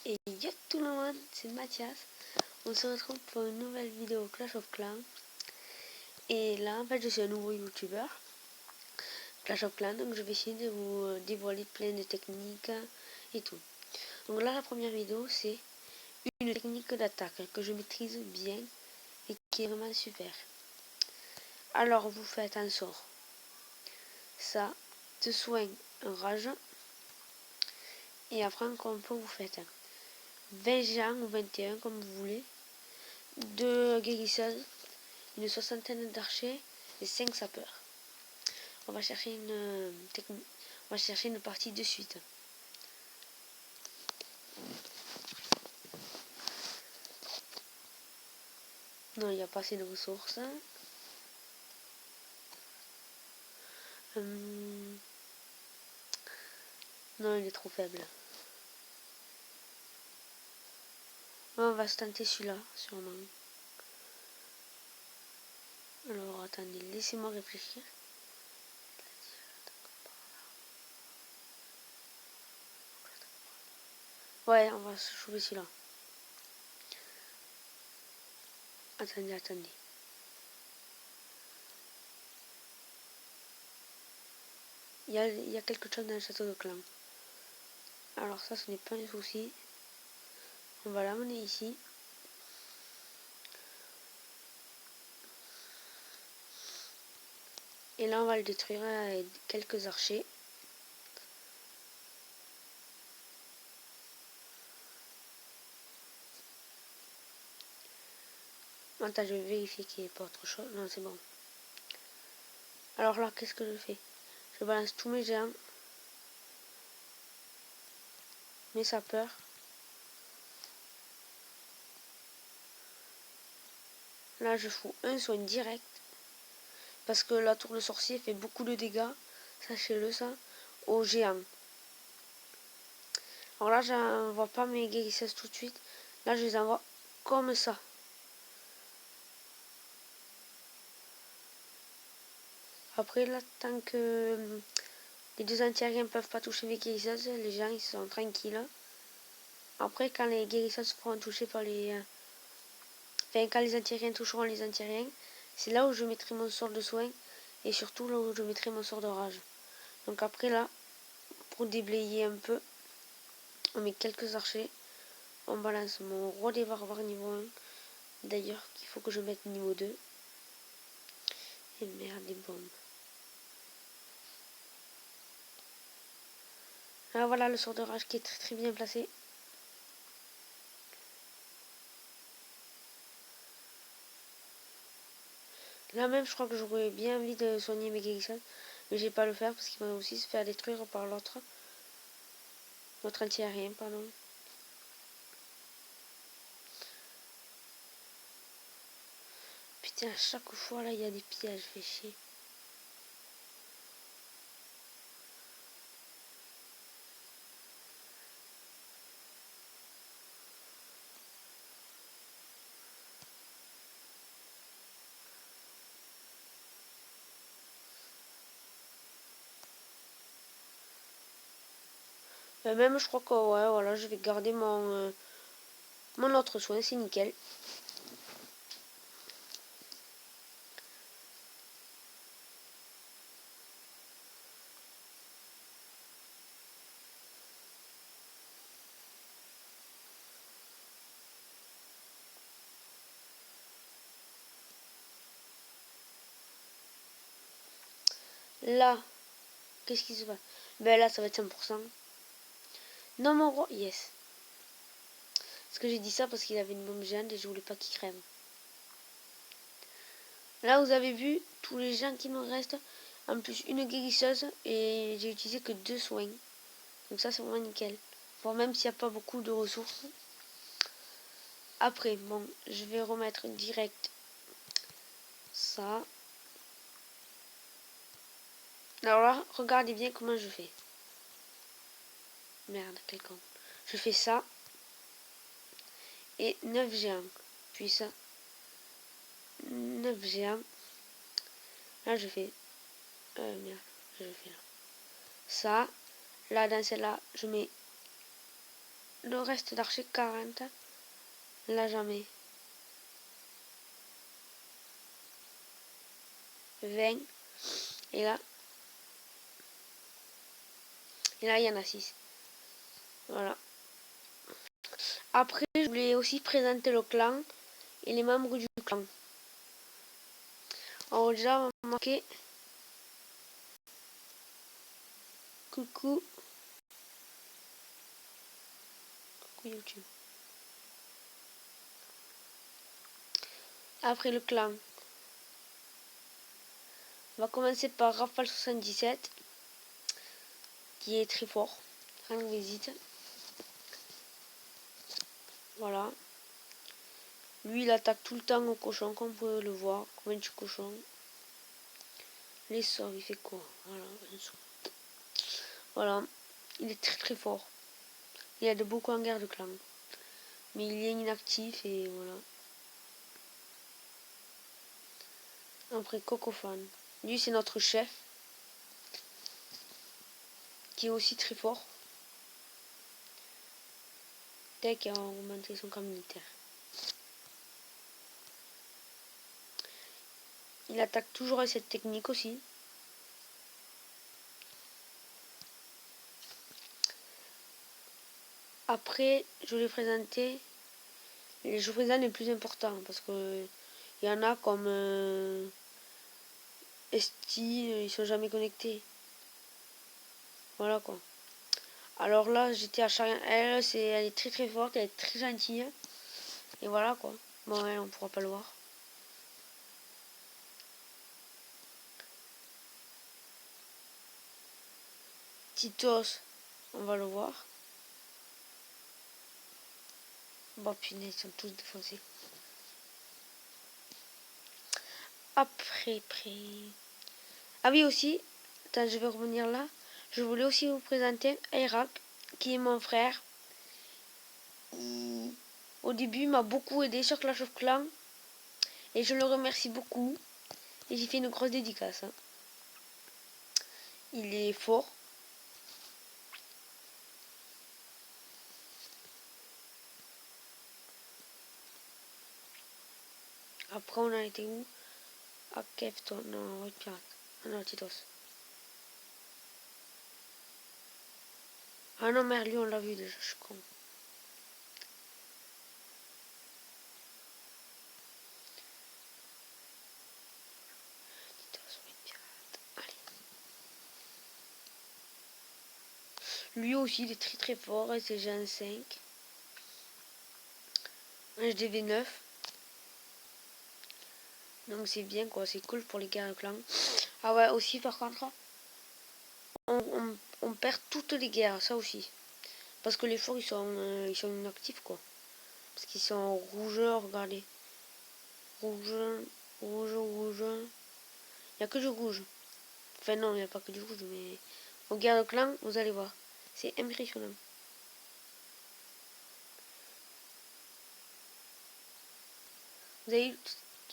Et yo tout le monde, c'est Mathias. On se retrouve pour une nouvelle vidéo Clash of Clans. Et là, en fait, je suis un nouveau youtubeur Clash of Clans, donc je vais essayer de vous dévoiler plein de techniques et tout. Donc là, la première vidéo, c'est une technique d'attaque que je maîtrise bien et qui est vraiment super. Alors, vous faites un sort, ça, de soin, un rage, et après un compo, vous faites 20 géants ou 21 comme vous voulez, 2 guérisseuses, une soixantaine d'archers et 5 sapeurs. On va chercher une partie de suite. Non, il n'y a pas assez de ressources. Non, il est trop faible. On va se tenter celui-là, sûrement. Alors, attendez, laissez-moi réfléchir. Ouais, on va se jouer celui-là. Attendez. Il y a quelque chose dans le château de clan. Alors ça, ce n'est pas un souci. On va l'amener ici. Et là, on va le détruire avec quelques archers. Attends, je vais vérifier qu'il n'y ait pas autre chose. Non, c'est bon. Alors là, qu'est-ce que je fais? Je balance tous mes géants. Mes sapeurs. Là, je fous un soin direct. Parce que la tour de sorcier fait beaucoup de dégâts. Sachez-le ça. Aux géants. Alors là, j'envoie pas mes guérisseuses tout de suite. Là, je les envoie comme ça. Après, là, tant que les deux anti-aériens ne peuvent pas toucher mes guérisseuses, les gens ils sont tranquilles. Après, quand les guérisseuses seront touchées par les... Enfin, quand les anti-aériens toucheront les anti-aériens, c'est là où je mettrai mon sort de soin. Et surtout là où je mettrai mon sort de rage. Donc après, là, pour déblayer un peu, on met quelques archers. On balance mon roi des barbares niveau 1. D'ailleurs, il faut que je mette niveau 2. Et merde, des bombes. Là, voilà le sort de rage qui est très bien placé. Là même, je crois que j'aurais bien envie de soigner mes guérisseuses. Mais j'ai pas le faire parce qu'il va aussi se faire détruire par l'autre. Notre anti-aérien, pardon. Putain, à chaque fois là, il y a des pièges, fait chier. Même, je crois que ouais, voilà, je vais garder mon autre soin, c'est nickel. Là, qu'est-ce qui se passe? Ben là, ça va être 100%. Non, mon roi, yes. Parce que j'ai dit ça parce qu'il avait une bombe géante et je voulais pas qu'il crève. Là, vous avez vu tous les gens qui me restent. En plus, une guérisseuse et j'ai utilisé que 2 soins. Donc ça, c'est vraiment nickel. Bon, même s'il n'y a pas beaucoup de ressources. Après, bon, je vais remettre direct ça. Alors là, regardez bien comment je fais. Merde, quel con. Je fais ça. Et 9 géants. Puis ça. 9 géants. Là, je fais... merde, je fais là. Ça. Là, dans celle-là, je mets le reste d'archer 40. Là jamais. 20. Et là il y en a 6. Voilà. Après, je voulais aussi présenter le clan et les membres du clan. Alors déjà, on va marquer coucou YouTube. Après le clan, on va commencer par Rafale77 qui est très fort. Rendre visite. Voilà. Lui, il attaque tout le temps au cochon, comme vous pouvez le voir. Combien de cochons. Les sorts, il fait quoi? Voilà. Voilà. Il est très très fort. Il aide beaucoup en guerre de clan. Mais il est inactif et voilà. Après Cocofan. Lui, c'est notre chef. Qui est aussi très fort. Dès qu'il a augmenté son camp militaire. Il attaque toujours à cette technique aussi. Après, je vais présenter les joueurs les plus importants. Parce que il y en a comme Esti, ils sont jamais connectés. Voilà quoi. Alors là, j'étais à Charian. Elle est très très forte, elle est très gentille. Et voilà quoi. Bon, ouais, on pourra pas le voir. Titos, on va le voir. Bon, punaise, ils sont tous défoncés. Après. Ah oui, aussi. Attends, je vais revenir là. Je voulais aussi vous présenter Irak, qui est mon frère. Au début, il m'a beaucoup aidé sur Clash of Clans. Et je le remercie beaucoup. Et j'ai fait une grosse dédicace. Hein. Il est fort. Après, on a été où? À Kefton, non, Red Pirate. Ah non, Titos. Ah non, merde, lui, on l'a vu déjà, je suis con. Titos, Red Pirate. Allez. Lui aussi, il est très très fort, et c'est GN5. HDV9. Donc c'est bien quoi, c'est cool pour les guerres de clans. Ah ouais, aussi par contre, on perd toutes les guerres, ça aussi. Parce que les forts ils sont inactifs quoi. Parce qu'ils sont rougeurs, regardez. Rouge. Il n'y a que du rouge. Enfin non, il n'y a pas que du rouge, mais aux guerres de clans, vous allez voir. C'est impressionnant.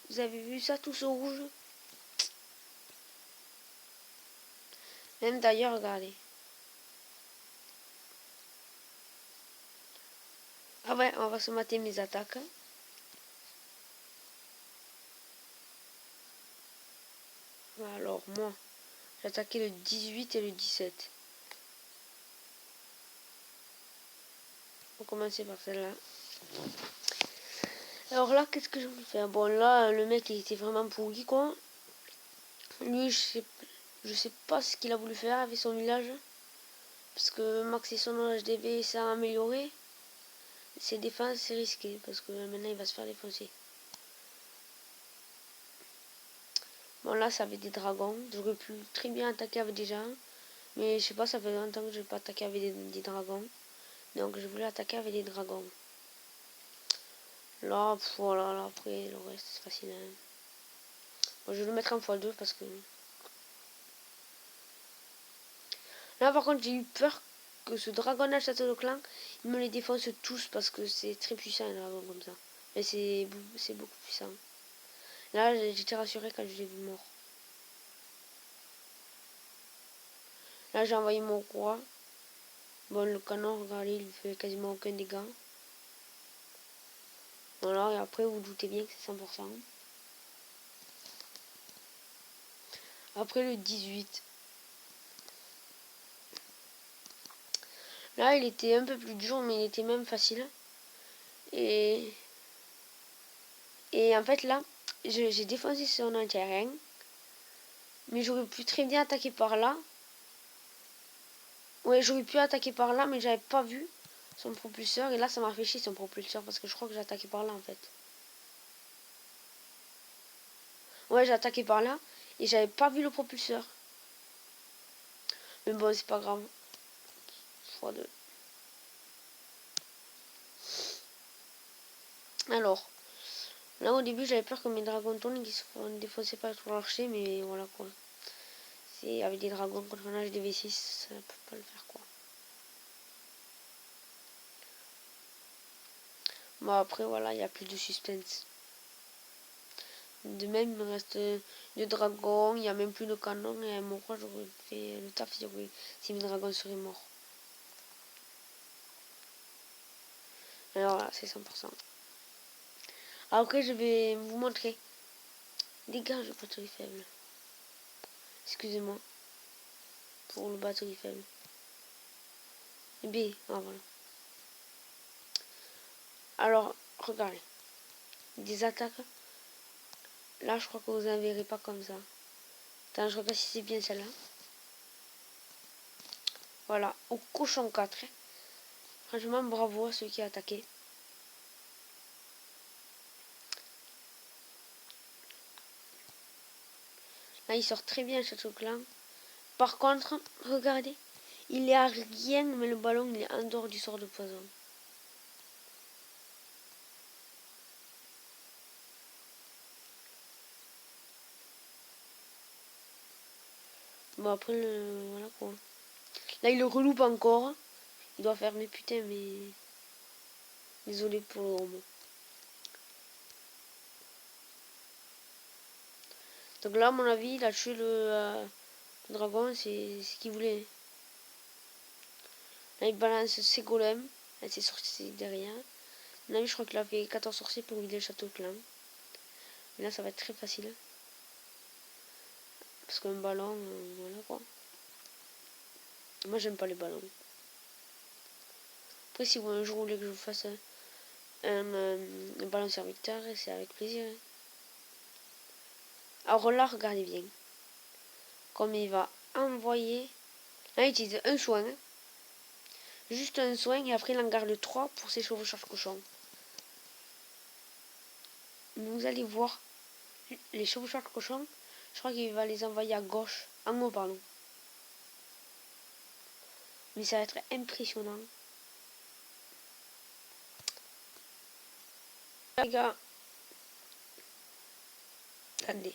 Vous avez vu ça, tout ce rouge? Même d'ailleurs, regardez. Ah ouais, on va se mater mes attaques. Alors moi, j'ai attaqué le 18 et le 17. On va commencer par celle-là. Alors là, qu'est-ce que je vais faire? Bon, là, le mec, il était vraiment pourri, quoi. Lui, je sais pas ce qu'il a voulu faire avec son village. Parce que maxer son HDV, ça a amélioré. Ses défenses, c'est risqué. Parce que maintenant, il va se faire défoncer. Bon, là, ça avait des dragons. J'aurais pu très bien attaquer avec des gens. Mais je sais pas, ça fait longtemps que je n'ai pas attaqué avec des dragons. Donc, je voulais attaquer avec des dragons. Là, voilà, là, après, le reste, c'est facile. Hein. Bon, je vais le mettre en x2 parce que... Là, par contre, j'ai eu peur que ce dragon à château de clan, il me les défonce tous parce que c'est très puissant un dragon comme ça. Mais c'est beaucoup puissant. Là, j'étais rassuré quand je l'ai vu mort. Là, j'ai envoyé mon roi. Bon, le canon, regardez, il fait quasiment aucun dégât. Voilà, et après, vous doutez bien que c'est 100%. Après le 18. Là, il était un peu plus dur, mais il était même facile. Et en fait, là, j'ai défoncé son terrain. Mais j'aurais pu très bien attaquer par là. Ouais, j'aurais pu attaquer par là, mais j'avais pas vu son propulseur. Et là, ça m'a fait chier son propulseur, parce que je crois que j'ai attaqué par là, en fait. Ouais, j'ai attaqué par là, et j'avais pas vu le propulseur. Mais bon, c'est pas grave. x2. Alors, là au début j'avais peur que mes dragons tournent et qu'ils se font défausser par tout l'archer, mais voilà quoi. C'est avec des dragons contre un HDV6, ça peut pas le faire quoi. Bon après voilà, il n'y a plus de suspense. De même il me reste deux dragons, il n'y a même plus de canon et à mon roi j'aurais fait le taf si mes dragons seraient morts. Alors là c'est 100%. Après je vais vous montrer. Dégage le batterie faible. Excusez-moi. Pour le batterie faible. B, ah voilà. Alors, regardez. Des attaques. Là, je crois que vous n'en verrez pas comme ça. Attends, je regarde si c'est bien celle-là. Voilà, au cochon 4. Franchement, bravo à ceux qui ont attaqué. Là, il sort très bien ce truc-là. Par contre, regardez. Il est à rien, mais le ballon, il est en dehors du sort de poison. Bon, après, voilà quoi. Là, il le reloupe encore. Il doit faire, mais putain, mais... Désolé pour le roman. Donc là, à mon avis, il a tué le dragon, c'est ce qu'il voulait. Là, il balance ses golems. Elle s'est sortie derrière. À mon avis, je crois qu'il a fait 14 sorciers pour vider le château clan. Mais là, ça va être très facile. Parce qu'un ballon, voilà quoi. Moi, j'aime pas les ballons. Après, si vous un jour vous voulez que je vous fasse un ballon serviteur, c'est avec plaisir. Alors là, regardez bien. Comme il va envoyer. Là, il utilise un soin. Juste un soin et après, il en garde 3 pour ses chevauchages cochons. Vous allez voir les chevauchages cochons. Je crois qu'il va les envoyer à gauche. En haut, pardon. Mais ça va être impressionnant. Les gars. Attendez.